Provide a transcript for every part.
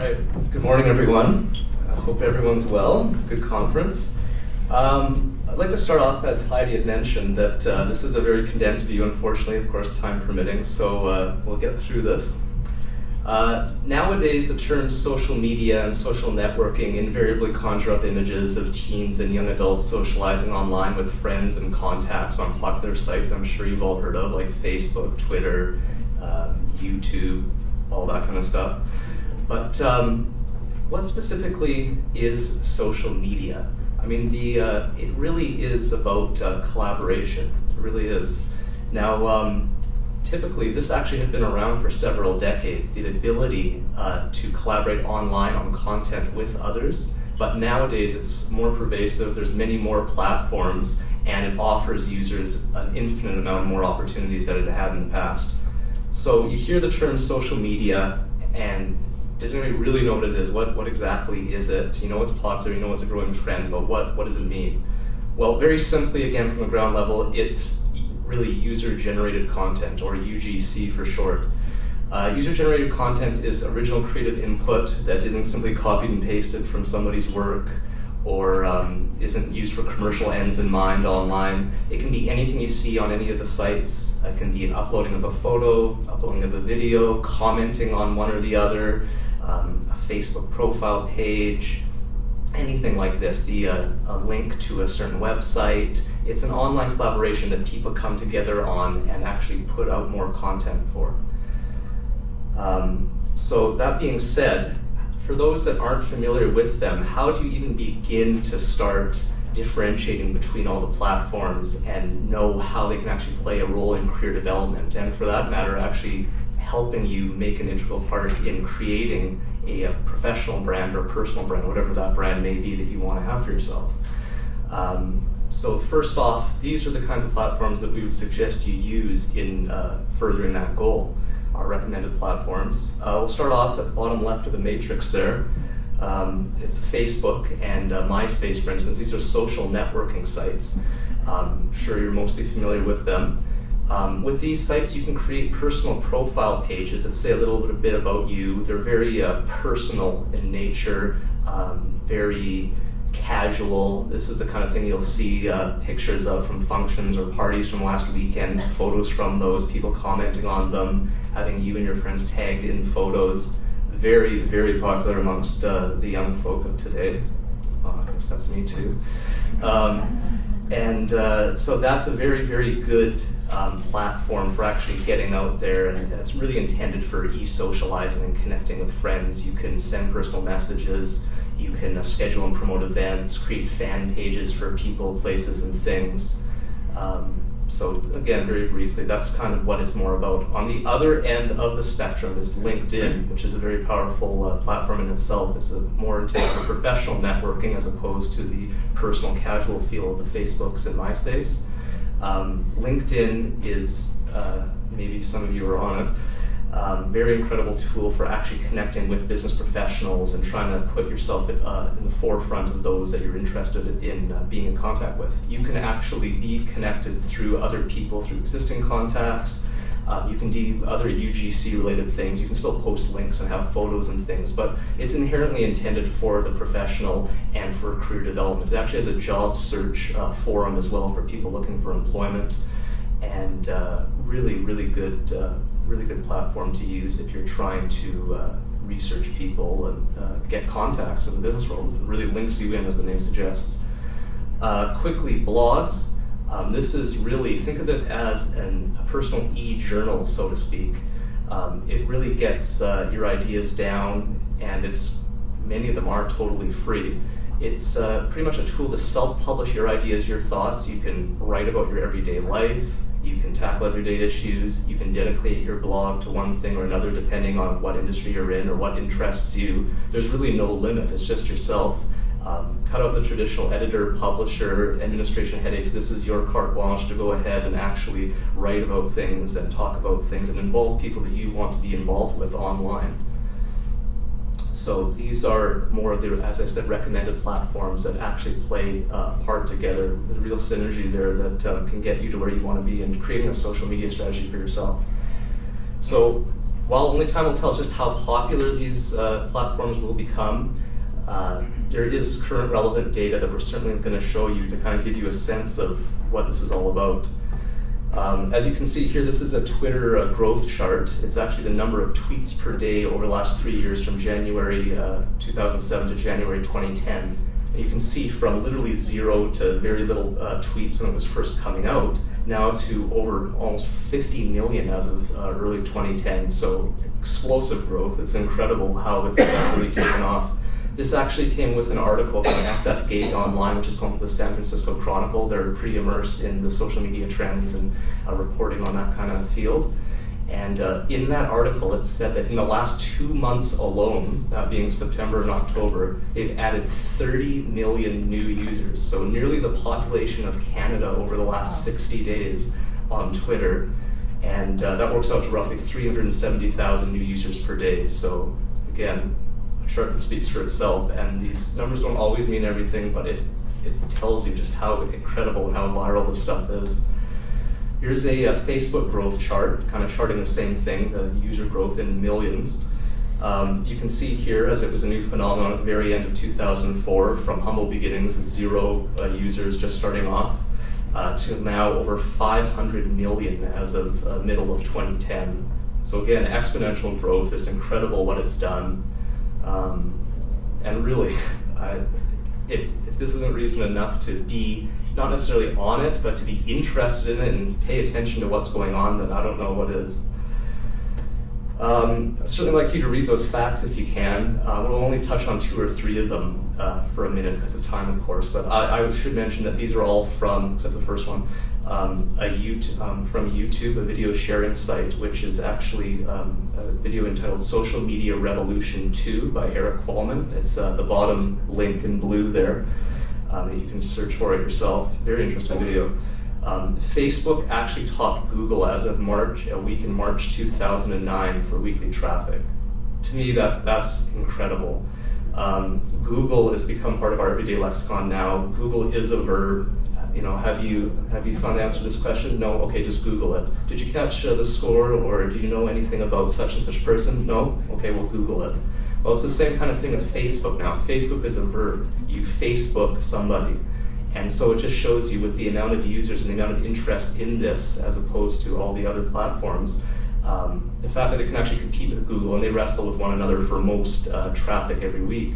right, good morning everyone. I hope everyone's well. Good conference. I'd like to start off, as Heidi had mentioned, that this is a very condensed view, unfortunately, of course, time permitting, so we'll get through this. Nowadays, the terms social media and social networking invariably conjure up images of teens and young adults socializing online with friends and contacts on popular sites I'm sure you've all heard of, like Facebook, Twitter, YouTube, all that kind of stuff. But what specifically is social media? I mean, it really is about collaboration. It really is. Now, typically, this actually had been around for several decades, the ability to collaborate online on content with others. But nowadays, it's more pervasive. There's many more platforms, and it offers users an infinite amount more opportunities than it had in the past. So you hear the term social media, and does anybody really know what it is? What exactly is it? You know it's popular, you know it's a growing trend, but what does it mean? Well, very simply, again, from the ground level, it's really user-generated content, or UGC for short. User-generated content is original creative input that isn't simply copied and pasted from somebody's work, or isn't used for commercial ends in mind online. It can be anything you see on any of the sites. It can be an uploading of a photo, uploading of a video, commenting on one or the other, a Facebook profile page, anything like this, a link to a certain website. It's an online collaboration that people come together on and actually put out more content for. So that being said, for those that aren't familiar with them, how do you even begin to start differentiating between all the platforms and know how they can actually play a role in career development, and for that matter, actually helping you make an integral part in creating a professional brand or a personal brand, whatever that brand may be that you want to have for yourself. So first off, these are the kinds of platforms that we would suggest you use in furthering that goal. Our recommended platforms. We'll start off at the bottom left of the matrix there. It's Facebook and MySpace, for instance. These are social networking sites. I'm sure you're mostly familiar with them. With these sites, you can create personal profile pages that say a little bit about you. They're very personal in nature, very casual. This is the kind of thing you'll see pictures of from functions or parties from last weekend, photos from those, people commenting on them, having you and your friends tagged in photos. Very, very popular amongst the young folk of today. I guess that's me too. So that's a very, very good platform for actually getting out there, and it's really intended for e-socializing and connecting with friends. You can send personal messages, you can schedule and promote events, create fan pages for people, places, and things. So again, very briefly, that's kind of what it's more about. On the other end of the spectrum is LinkedIn, which is a very powerful platform in itself. It's more intended for professional networking as opposed to the personal, casual feel of the Facebooks and MySpace. LinkedIn is, maybe some of you are on it, very incredible tool for actually connecting with business professionals and trying to put yourself in the forefront of those that you're interested in being in contact with. You can actually be connected through other people, through existing contacts. You can do other UGC related things. You can still post links and have photos and things, but it's inherently intended for the professional and for career development. It actually has a job search forum as well for people looking for employment, and really, really good platform to use if you're trying to research people and get contacts in the business world. It really links you in, as the name suggests. Quickly, blogs. This is really, think of it as a personal e-journal, so to speak. It really gets your ideas down, and many of them are totally free. It's pretty much a tool to self-publish your ideas, your thoughts. You can write about your everyday life. You can tackle everyday issues. You can dedicate your blog to one thing or another depending on what industry you're in or what interests you. There's really no limit. It's just yourself. Cut out the traditional editor, publisher, administration headaches. This is your carte blanche to go ahead and actually write about things and talk about things and involve people that you want to be involved with online. So these are more of the, as I said, recommended platforms that actually play a part together. There's real synergy there that can get you to where you want to be in creating a social media strategy for yourself. So while only time will tell just how popular these platforms will become, there is current relevant data that we're certainly going to show you to kind of give you a sense of what this is all about. As you can see here, this is a Twitter growth chart. It's actually the number of tweets per day over the last 3 years from January 2007 to January 2010. And you can see from literally 0 to very little tweets when it was first coming out, now to over almost 50 million as of early 2010. So explosive growth. It's incredible how it's really taken off. This actually came with an article from SF Gate Online, which is home to the San Francisco Chronicle. They're pretty immersed in the social media trends and reporting on that kind of field. And in that article, it said that in the last 2 months alone, that being September and October, they've added 30 million new users. So nearly the population of Canada over the last 60 days on Twitter. And that works out to roughly 370,000 new users per day. So again, a chart that speaks for itself. And these numbers don't always mean everything, but it tells you just how incredible and how viral this stuff is. Here's a Facebook growth chart, kind of charting the same thing, the user growth in millions. You can see here, as it was a new phenomenon at the very end of 2004, from humble beginnings of 0 users just starting off, to now over 500 million as of middle of 2010. So again, exponential growth. It's incredible what it's done. And really, if this isn't reason enough to be not necessarily on it, but to be interested in it and pay attention to what's going on, then I don't know what is. I'd certainly like you to read those facts if you can. We'll only touch on 2 or 3 of them for a minute because of time, of course, but I should mention that these are all from, except the first one, from YouTube, a video sharing site, which is actually a video entitled Social Media Revolution 2 by Eric Qualman. It's the bottom link in blue there. You can search for it yourself. Very interesting video. Facebook actually topped Google as of a week in March 2009 for weekly traffic. To me, that's incredible. Google has become part of our everyday lexicon now. Google is a verb. You know, have you found the answer to this question? No? Okay, just Google it. Did you catch the score, or do you know anything about such and such person? No? Okay, we'll Google it. Well, it's the same kind of thing with Facebook now. Facebook is a verb. You Facebook somebody. And so it just shows you with the amount of users and the amount of interest in this as opposed to all the other platforms, the fact that it can actually compete with Google and they wrestle with one another for most traffic every week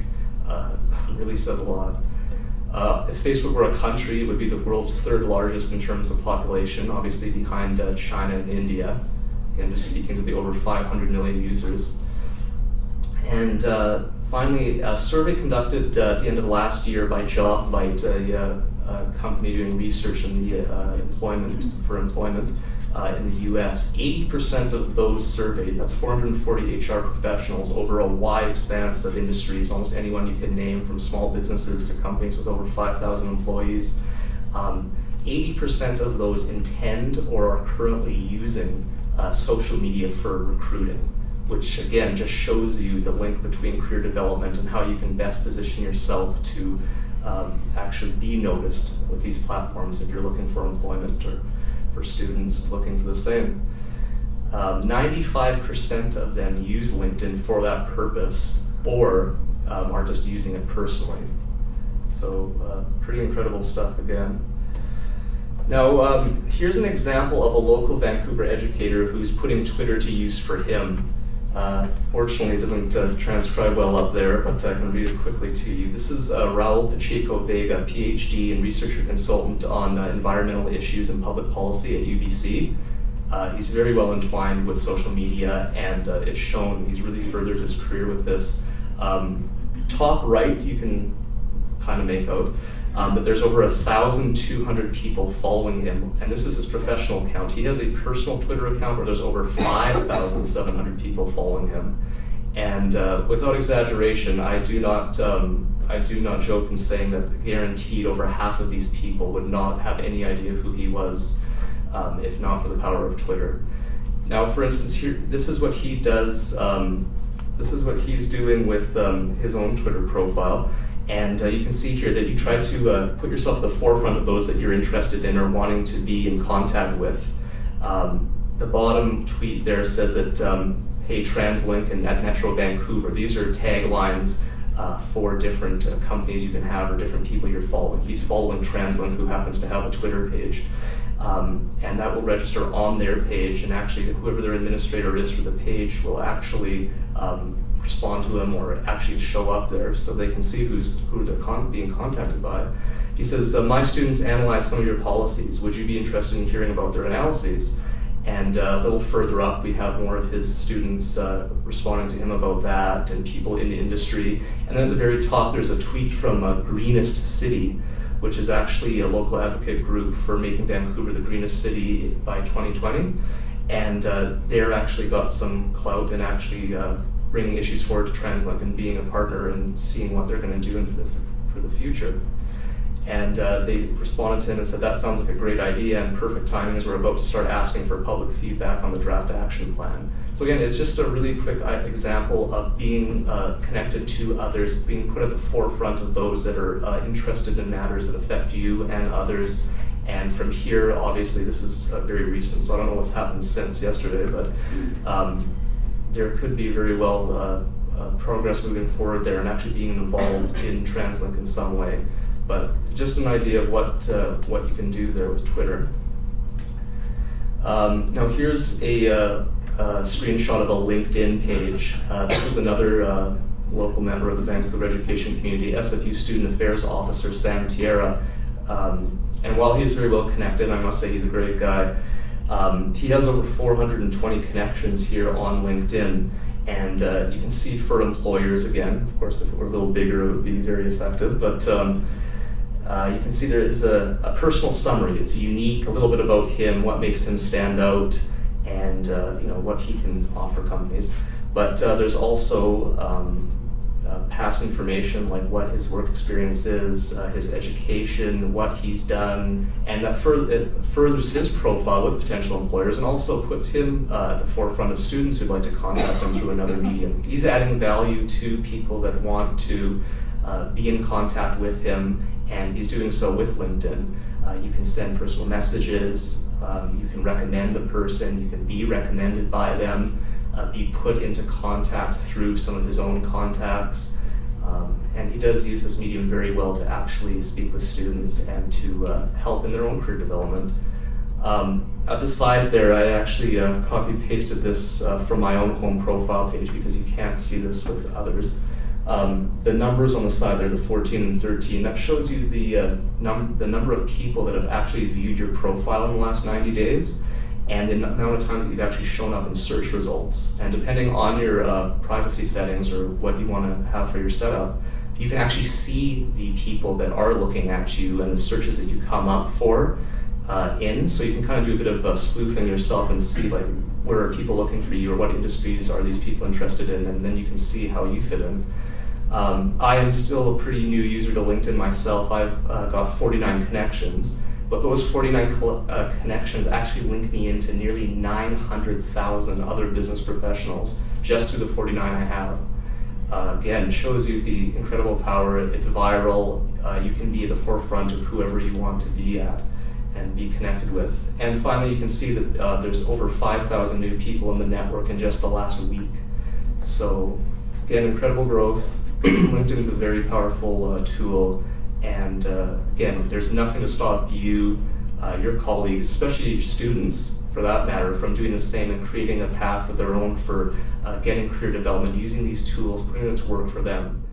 really says a lot. If Facebook were a country, it would be the world's 3rd largest in terms of population, obviously behind China and India. Again, just speaking to the over 500 million users. And finally, a survey conducted at the end of last year by JobVite, a company doing research in the employment in the US. 80% of those surveyed, that's 440 HR professionals over a wide expanse of industries, almost anyone you can name, from small businesses to companies with over 5,000 employees. 80% of those intend or are currently using social media for recruiting, which again just shows you the link between career development and how you can best position yourself to actually be noticed with these platforms if you're looking for employment, or for students looking for the same. 95% of them use LinkedIn for that purpose, or are just using it personally. So pretty incredible stuff again. Now, here's an example of a local Vancouver educator who's putting Twitter to use for him. Fortunately, it doesn't transcribe well up there, but I can read it quickly to you. This is Raul Pacheco Vega, PhD and researcher consultant on environmental issues and public policy at UBC. He's very well entwined with social media, and it's shown he's really furthered his career with this. Top right, you can kind of make out, but there's over 1,200 people following him, and this is his professional account. He has a personal Twitter account where there's over 5,700 people following him. And without exaggeration, I do not joke in saying that guaranteed over half of these people would not have any idea who he was, if not for the power of Twitter. Now, for instance, here, this is what he does. This is what he's doing with his own Twitter profile. And you can see here that you try to put yourself at the forefront of those that you're interested in or wanting to be in contact with. The bottom tweet there says that hey, TransLink and at Metro Vancouver. These are taglines for different companies you can have or different people you're following. He's following TransLink, who happens to have a Twitter page. And that will register on their page, and actually whoever their administrator is for the page will actually respond to them or actually show up there so they can see who they're being contacted by. He says, my students analyze some of your policies. Would you be interested in hearing about their analyses? And a little further up, we have more of his students responding to him about that, and people in the industry. And then at the very top, there's a tweet from Greenest City, which is actually a local advocate group for making Vancouver the greenest city by 2020. And they're actually got some clout in actually bringing issues forward to TransLink and being a partner and seeing what they're going to do for the future. And they responded to him and said, that sounds like a great idea and perfect timing as we're about to start asking for public feedback on the draft action plan. So again, it's just a really quick example of being connected to others, being put at the forefront of those that are interested in matters that affect you and others. And from here, obviously, this is very recent, so I don't know what's happened since yesterday, but there could be very well progress moving forward there and actually being involved in TransLink in some way. But just an idea of what you can do there with Twitter. Now here's a screenshot of a LinkedIn page. This is another local member of the Vancouver education community, SFU Student Affairs Officer Sam Tierra. And while he's very well connected, I must say he's a great guy, he has over 420 connections here on LinkedIn. And you can see for employers, again, of course, if it were a little bigger, it would be very effective. But you can see there is a personal summary. It's unique, a little bit about him, what makes him stand out, and what he can offer companies. But there's also past information like what his work experience is, his education, what he's done, and that furthers his profile with potential employers and also puts him at the forefront of students who'd like to contact him through another medium. He's adding value to people that want to be in contact with him, and he's doing so with LinkedIn. You can send personal messages, you can recommend the person, you can be recommended by them, be put into contact through some of his own contacts. And he does use this medium very well to actually speak with students and to help in their own career development. At the side there, I actually copy-pasted this from my own home profile page because you can't see this with others. The numbers on the side there, the 14 and 13, that shows you the number of people that have actually viewed your profile in the last 90 days and the amount of times that you've actually shown up in search results. And depending on your privacy settings or what you want to have for your setup, you can actually see the people that are looking at you and the searches that you come up for so you can kind of do a bit of sleuthing yourself and see like where are people looking for you or what industries are these people interested in, and then you can see how you fit in. I am still a pretty new user to LinkedIn myself. I've got 49 connections, but those 49 connections actually link me into nearly 900,000 other business professionals just through the 49 I have. Again, shows you the incredible power. It's viral. You can be at the forefront of whoever you want to be at and be connected with. And finally, you can see that there's over 5,000 new people in the network in just the last week. So again, incredible growth. LinkedIn is a very powerful tool. And again, there's nothing to stop you, your colleagues, especially your students for that matter, from doing the same and creating a path of their own for getting career development, using these tools, putting it to work for them.